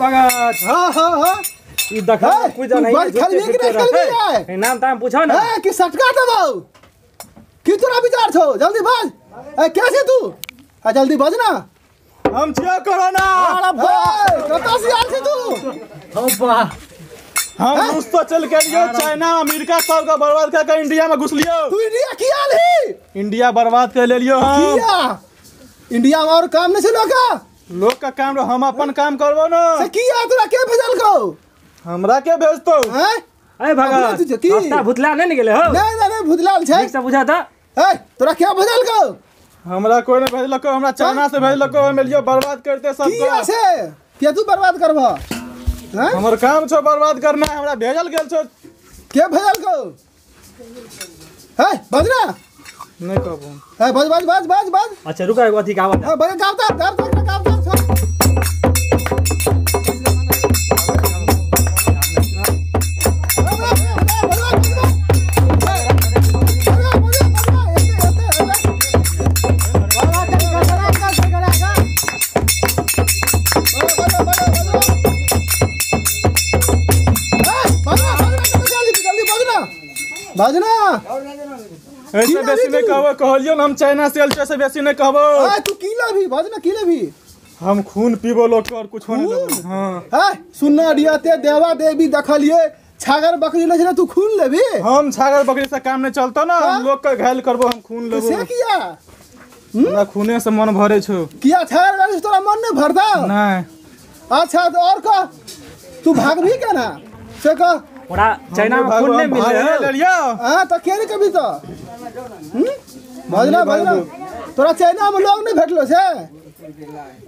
भगत हाँ हाँ हाँ ई देखा पूजा नहीं है नाम ताम पूछो ना कि सटका दबाओ कि तोरा विचार छो जल्दी बाज कैसे तू जल्दी बाज ना हम छिया कोरोना कता से आल छे तू हम रूस तो चल के लियो चाइना अमेरिका सब का बर्बाद करके इंडिया में घुस लियो तू इंडिया किया ली इंडिया बर्बाद कर ले लियो हम किया इंडिया में और काम नहीं चलो का लोग का काम रो हम अपन काम करबो ना से किया तोरा के भेजल को हमरा के भेजतो हैं ए भगत रास्ता भुतला नहीं गेले हो नहीं भुतलाल छै ठीक से बुझा था ए तोरा क्या भेजल को हमरा कोई नहीं भेजलको हमरा चाइना से भेजलको हम लियो बर्बाद करते सब किया से के तू बर्बाद करबो हैं हमर काम छो बर्बाद करना हमरा भेजल गेल छो के भेजल को है बजना नहीं कहबो है बज अच्छा रुका एक अथी गावत हां बज गावता बाजना ऐसे बेसी नहीं कहबो कहलियो हम चाइना से अलचे से बेसी नहीं कहबो ए तू कीला भी बाजना कीले भी हम खून पीबो लोग और कुछ नहीं लेबो हां है सुनना दियाते देवा देवी देखलिए छागर बकरी ले तू खून लेबी हम छागर बकरी से काम नहीं चलतो ना हम लोग का घायल करबो हम खून लेबो से किया हमरा खूने से मन भरे छो किया छागर बकरी से तोरा मन नहीं भरता नहीं अच्छा तो और का तू भाग भी क्या ना से का ओरा चाइना में खून नहीं मिले ले लियो हां तो केरे कभी तो बाजना तोरा चाइना में लोग नहीं भेटलो से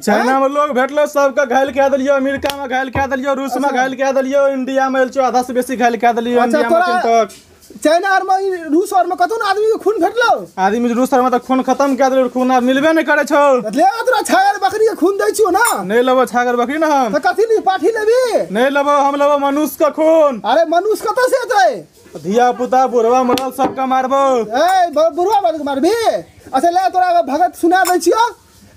चाइना में लोग भेटलो सबका घायल कह दिलियो अमेरिका में घायल कह दिलियो रूस में घायल कह दिलियो इंडिया में चो आधा से बेसी घायल कह दिलियो इंडिया में तक चाइना और में रूस और में कतौ आदमी के खून भेटलो आदमी रूस और में तो खून खत्म कह दिलियो खून अब मिलबे नहीं करे छो ले तोरा छागर बकरी के खून दै छियो ना नहीं लेबो छागर बकरी ना हम तो कथी नहीं पाठी लेबी नहीं लेबो हम लेबो मनुष्य का खून अरे मनुष्य कत से एतै धिया पुता बुढ़वा मरल सबका मारबो ए बुढ़वा बात मारबी अच्छा ले तोरा भगत सुना दै छियो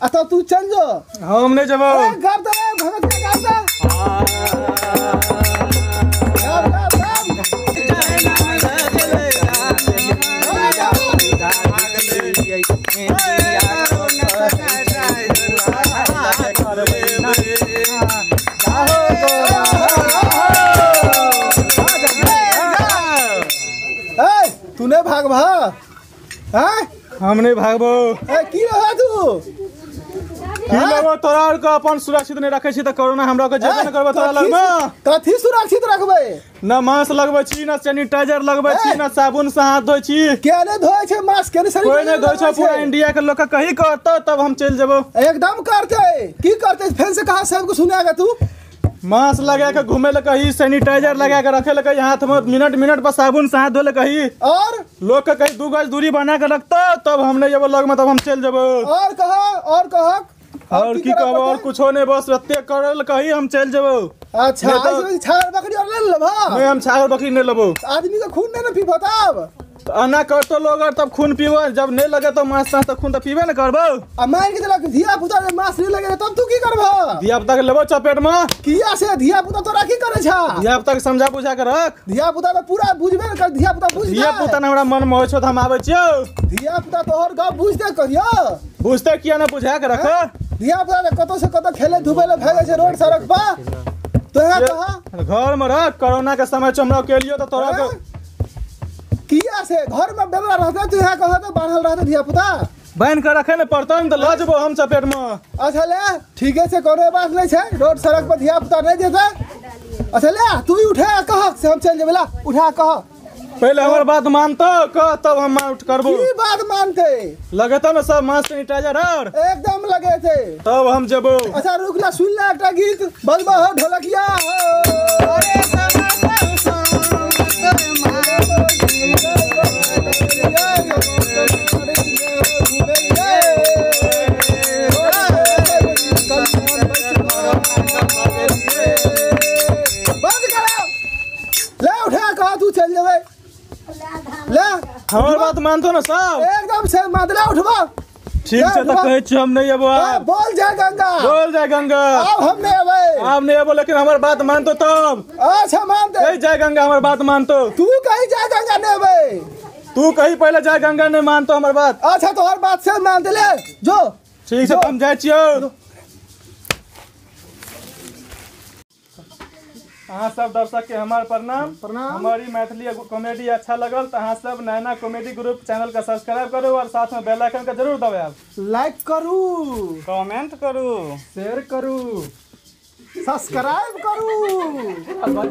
अच्छा तू चल जो हम नहीं जबो ए गाब दे भगत के गाब दे तूने भाग भा हैं हम नहीं भागबो ए की रहा तू की लेबो तोरा और का अपन सुरक्षित नहीं रखे छी त कोरोना हमरा के जेबे न करबो तोरा लगबो कथी सुरक्षित रखबै न मास्क लगबै छी न सैनिटाइजर लगबै छी न साबुन से हाथ धोइ छी केने धोए छै मास्क केने शरीर कोई नहीं धोइ छ पूरा इंडिया के लोग कहीं करतो तब हम चल जेबो एकदम करते की करते फैन से कहा सबको सुनेगा तू मास्क लगा के घूमे ले कहीं सैनिटाइजर लगा के रखे ले कहीं हाथ में मिनट पर साबुन से हाथ धो ले कहीं और लोग के कहीं 2 गज दूरी बना के रखतो तब हम नहीं जेबो लग में तब हम चल जेबो और कहा और की कहबो और कुछो नहीं बस रत्ते करल कहीं हम चल जेबो अच्छा ऐसे छागर बकरी और ले लेबा मैं हम छागर बकरी नहीं लेबो आदमी का खून नहीं पीबो तब अन्ना करतो लोग और तब खून पीबो जब नहीं लगे तो मांस तो खून तो पीबे न करबो आ मार के देलक धिया पुता में मांस नहीं लगे तब तू की करबो धिया पुता के लेबो चपेट में किया से धिया पुता तोरा की करे छा धिया पुता के समझा बुझा के रख धिया पुता तो पूरा बुझबे न कर धिया पुता बुझ धिया पुता ने हमरा मन में होय छो त हम आबै छियो धिया पुता तोहर गप बुझते करियो बुझते किया ना बुझा के रख धिया पुता ने कतो से कतो खेले धुबे ले भागे छै रोड सड़क पर तो यहाँ कहा घर में रख कोरोना के समय चमड़ा के लियो तो तोरा के किया से घर में बेला रहता तू यहाँ कहा तो बांधल रहता धिया पुता बांध के रखे न पड़तो न तो ल जबो हम चपेट में अच्छा ले ठीक है से कोनो बात नहीं छै रोड सड़क पर धिया पुता नहीं जेते अच्छा ले तू ही उठा कह से हम चल जेबला उठा कह पहले हमर बात मानतो क तब हम उठ करबो की बात मानते लगेतो न सब मास्क सैनिटाइजर और एकदम लगे थे तब हम जेबो अच्छा रुक ला सुन ले एकटा गीत बजबा हो ढोलकिया हो अरे चल जावे ले हमर बात मानतो न सब एकदम से मादला उठबा ठीक है तो कहे छी हम नहीं अबो बोल जा गंगा बोल जा गंगा अब हम नहीं अबे आप नहीं अबो लेकिन हमार बात मान तो तब अच्छा मान दे कहीं जाए गंगा हमार बात मान तो तू कहीं जा गंगा नहीं अबे तू कहीं पहले जाए गंगा नहीं मान तो हमार बात अच्छा तो हर बात से मान दे ले जो ठीक है हम जाए छियो अहाँ सब दर्शक के हमार प्रणाम हमारी मैथिली कॉमेडी अच्छा लगल तो अहाँ सब नैना कॉमेडी ग्रुप चैनल का सब्सक्राइब करो और साथ में बेल आइकन का जरूर दबाओ लाइक करू कमेंट करू शेयर करू सब्सक्राइब करू